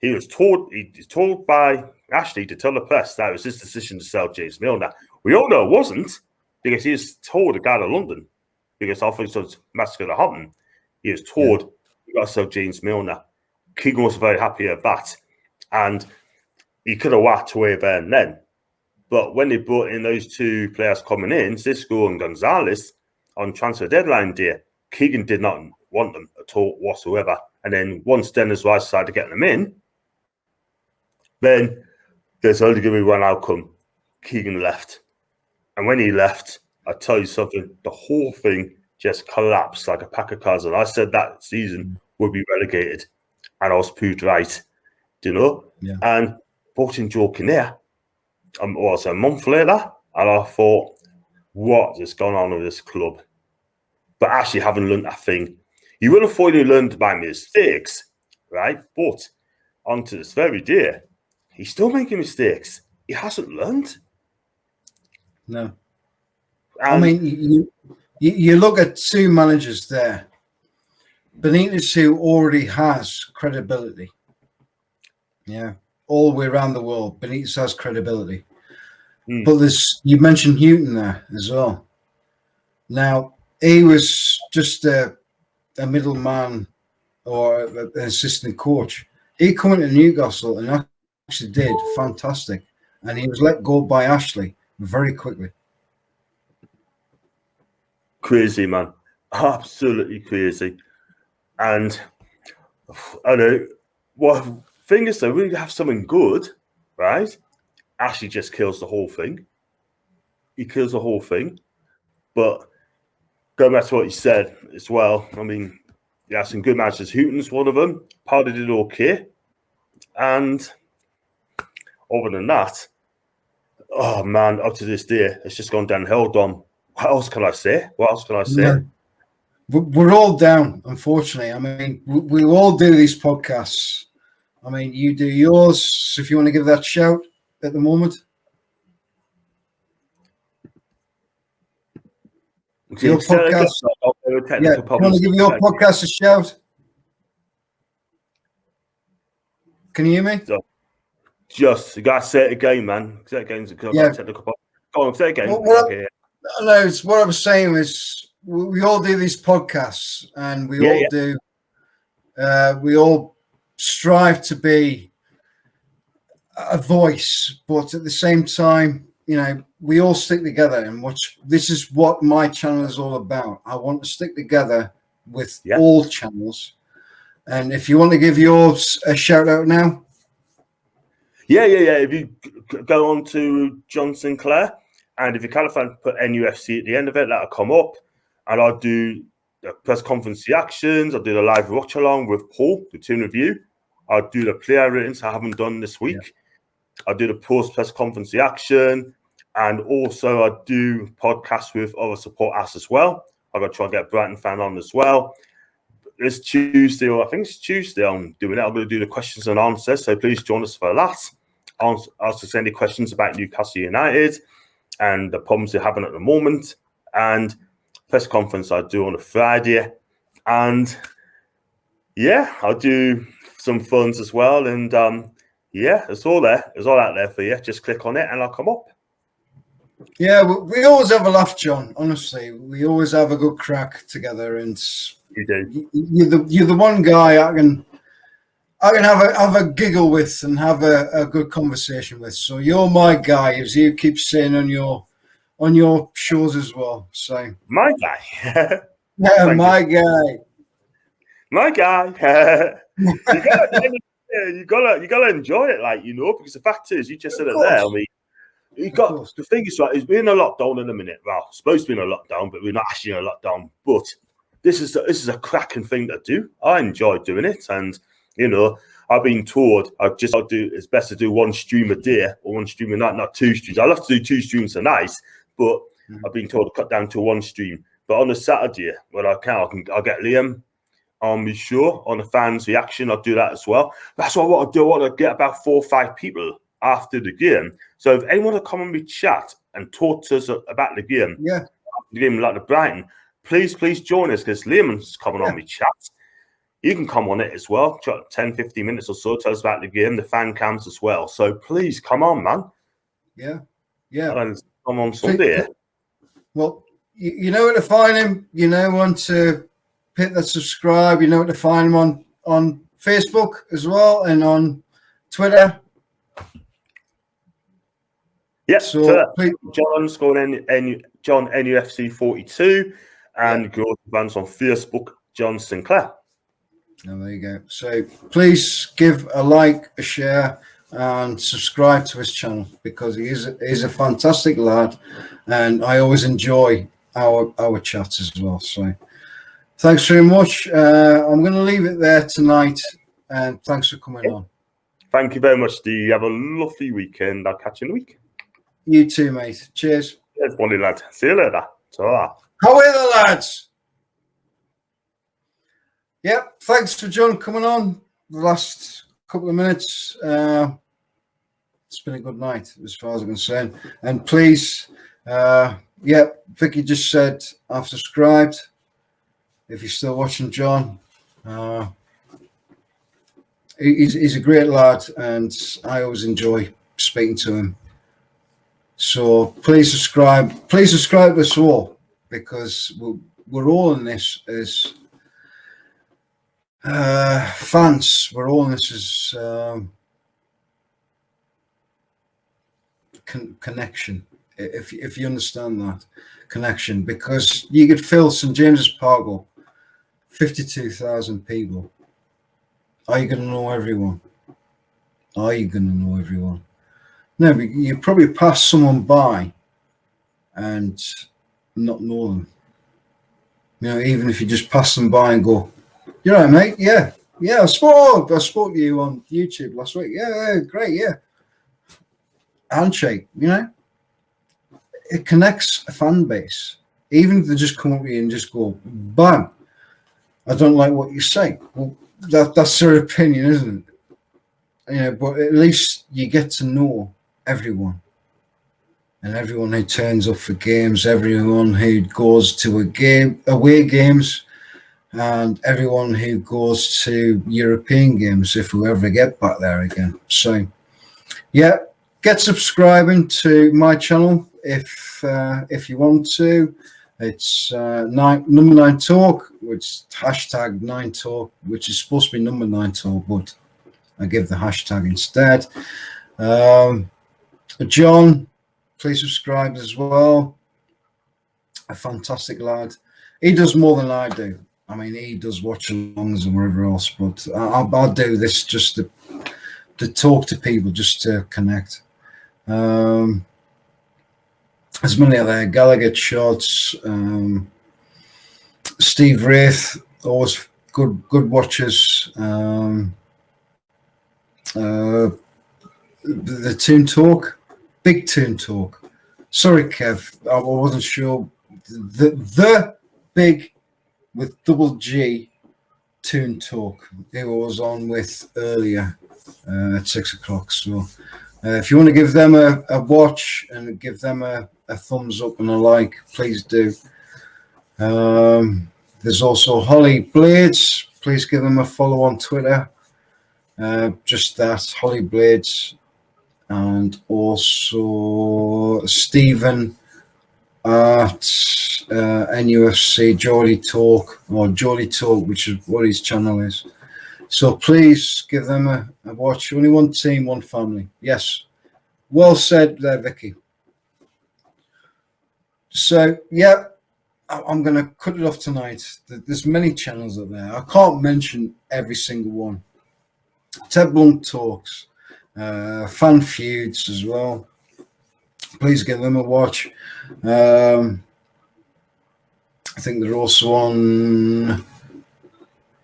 He was told by Ashley to tell the press that it was his decision to sell James Milner. We all know it wasn't, because he was told to go to London, because after the massacre that happened, he was told you got to sell James Milner. Keegan was very happy at that, and he could have walked away there and then. But when they brought in those two players coming in, Xisco and Gonzalez, on transfer deadline day, Keegan did not want them at all whatsoever. And then once Dennis Rice decided to get them in, then there's only going to be one outcome. Keegan left. And when he left, I tell you something, the whole thing just collapsed like a pack of cards. And I said that season would be relegated, and I was proved right, you know. Yeah. And brought in Joe Kinnear, was a month later, and I thought, what is going on with this club? But actually, haven't learned that thing. You would have thought you learned by mistakes, right? But onto this very day, he's still making mistakes. He hasn't learned. No. And I mean, you look at two managers there. Benitez, who already has credibility. Yeah. All the way around the world, Benitez has credibility. But you mentioned Houghton there as well. Now, he was just a middleman or an assistant coach. He come into Newcastle and actually did fantastic. And he was let go by Ashley very quickly. Crazy, man. Absolutely crazy. And I know, well, thing is, though, we have something good, right? Ashley just kills the whole thing. He kills the whole thing. But going back to what you said as well, I mean, yeah, some good matches. Houghton's one of them. Party did okay. And other than that, oh man, up to this day, it's just gone downhill, Dom. What else can I say? Yeah. We're all down, unfortunately. I mean, we all do these podcasts. I mean, you do yours. If you want to give that shout at the moment. Your podcast. Yeah, you want to give your podcast a shout? Can you hear me? Just, you got to say it again, man. Say it again. Yeah. Go on, say it again. No, it's what I was saying is we all do these podcasts and we all strive to be a voice, but at the same time, you know, we all stick together. And this is what my channel is all about. I want to stick together with all channels. And if you want to give yours a shout out now. Yeah. If you go on to John Sinclair, and if you can't put NUFC at the end of it, that'll come up. And I'll do the press conference reactions. I'll do the live watch along with Paul, the team review. I'll do the player ratings I haven't done this week. Yeah. I'll do the post press conference reaction. And also I do podcasts with other support us as well. I'm going to try and get Brighton fan on as well. This Tuesday, or I think it's Tuesday, I'm doing it. I'm going to do the questions and answers. So please join us for that. Ask us any questions about Newcastle United and the problems they're having at the moment. And press conference I do on a Friday. And yeah, I'll do some funds as well. And yeah, it's all there. It's all out there for you. Just click on it and I'll come up. Yeah, we always have a laugh, John. Honestly, we always have a good crack together. And you do. You're the one guy I can have a giggle with and have a good conversation with. So you're my guy, as you keep saying on your shows as well. So my guy. Yeah, my guy. My guy. you gotta enjoy it, like, you know, because the fact is, you just said it there. I mean, the thing is, right, is we're in a lockdown in a minute. Well, supposed to be in a lockdown, but we're not actually in a lockdown. But this is a cracking thing to do. I enjoy doing it, and you know, I've been told it's best to do one stream a day or one stream a night, not two streams. I love to do two streams a night, but I've been told to cut down to one stream. But on a Saturday, when I'll get Liam on my show on the fans' reaction. I'll do that as well. That's what I want to do. I want to get about 4 or 5 people after the game. So if anyone will come and we chat and talk to us about the game, the game like the Brighton, please join us, because Liam's coming on me chat. You can come on it as well, 10, 15 minutes or so, tell us about the game, the fan cams as well. So please come on, man. Yeah. And come on Sunday. Well, you know where to find him. You know when to hit that subscribe. You know where to find him on Facebook as well and on Twitter. Yeah, so John scoring John NUFC 42 and growth bands on Facebook, John Sinclair. Oh, there you go. So please give a like, a share, and subscribe to his channel, because he is a fantastic lad, and I always enjoy our chats as well. So thanks very much. I'm going to leave it there tonight, and thanks for coming on. Thank you very much, Steve. Have a lovely weekend. I'll catch you in a week. You too, mate. Cheers. Cheers, buddy lad. See you later. Ta-ra. How are the lads? Yep. Thanks for John coming on the last couple of minutes. It's been a good night as far as I'm concerned. And please, Vicky just said I've subscribed. If you're still watching John, he's a great lad, and I always enjoy speaking to him. So please subscribe. Please subscribe to us all, because we're all in this as fans. We're all in this as connection. If you understand that connection, because you could fill St James's Park up, 52,000 people. Are you going to know everyone? Are you going to know everyone? No, but you probably pass someone by and not know them. You know, even if you just pass them by and go, "You're right, mate. Yeah, I spoke to you on YouTube last week. Yeah, great. Yeah." Handshake. You know, it connects a fan base. Even if they just come up to you and just go, "Bang, I don't like what you say." Well, that's their opinion, isn't it? You know, but at least you get to know everyone, and everyone who turns up for games, everyone who goes to away games, and everyone who goes to European games if we ever get back there again. So, yeah, get subscribing to my channel if you want to. It's number 9 talk, which hashtag 9 talk, which is supposed to be number 9 talk, but I give the hashtag instead. John, please subscribe as well. A fantastic lad. He does more than I do. I mean, he does watch alongs and wherever else, but I'll do this just to talk to people, just to connect. There's many of there. Gallagher Shots, Steve Wraith, always good watchers. The Toon Talk, Big Toon Talk. Sorry, Kev, I wasn't sure. The big with double G Toon Talk, who I was on with earlier at 6 o'clock. So if you want to give them a watch and give them a thumbs up and a like, please do. There's also Holly Blades. Please give them a follow on Twitter. Just that, Holly Blades. And also Stephen at NUFC Geordie Talk, or Geordie Talk, which is what his channel is. So please give them a watch. Only one team, one family. Yes. Well said there, Vicky. So, yeah, I'm going to cut it off tonight. There's many channels out there. I can't mention every single one. Ted Blunt Talks, Fan Feuds as well. Please give them a watch. I think they're also on...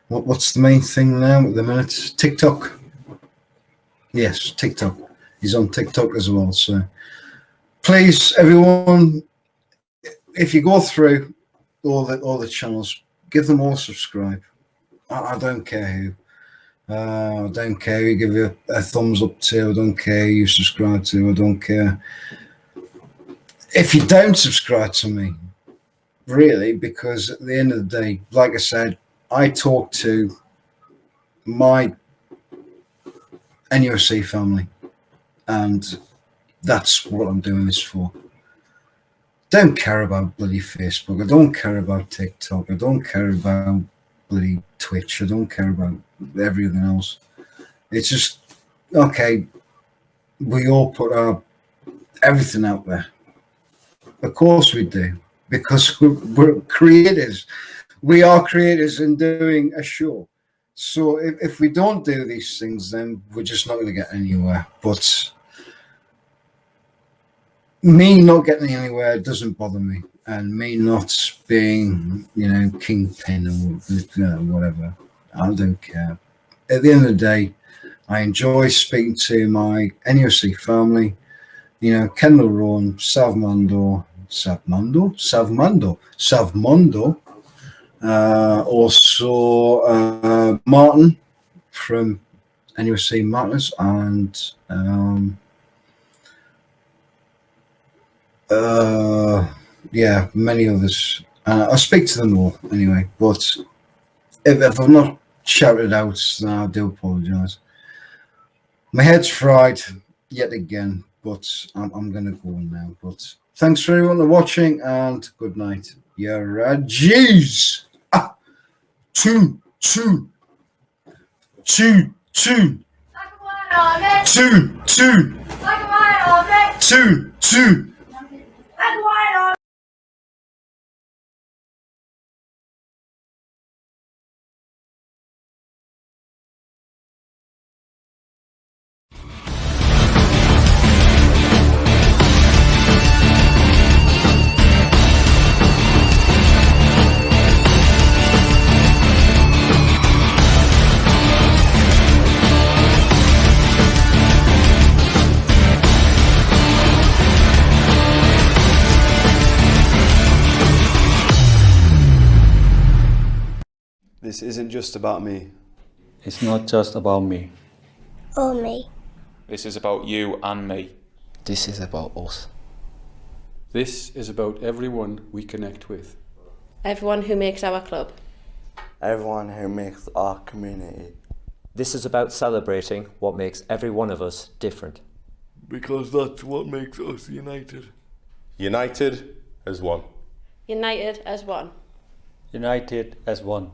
What's the main thing now at the minute? TikTok. Yes, TikTok. He's on TikTok as well. So please, everyone, if you go through all the channels, give them all a subscribe. I don't care who. I don't care who you give you a thumbs up to. I don't care who you subscribe to. I don't care if you don't subscribe to me, really, because at the end of the day, like I said, I talk to my NUFC family, and that's what I'm doing this for. Don't care about bloody Facebook. I don't care about TikTok. I don't care about bloody Twitch. I don't care about everything else. It's just, okay, we all put our everything out there. Of course we do, because we're creators. We are creators in doing a show. So if we don't do these things, then we're just not going to get anywhere. But me not getting anywhere doesn't bother me, and me not being, kingpin or whatever, I don't care. At the end of the day, I enjoy speaking to my NUFC family. Kendall Rowan, Savmondo, also Martin from NUFC Matters, and many others. I speak to them all anyway, but if I've not shouted out, then I do apologise. My head's fried yet again, but I'm going to go on now. But thanks for everyone for watching, and good night. You're a G's. Two. This isn't just about me. It's not just about me. Or me. This is about you and me. This is about us. This is about everyone we connect with. Everyone who makes our club. Everyone who makes our community. This is about celebrating what makes every one of us different. Because that's what makes us united. United as one. United as one. United as one.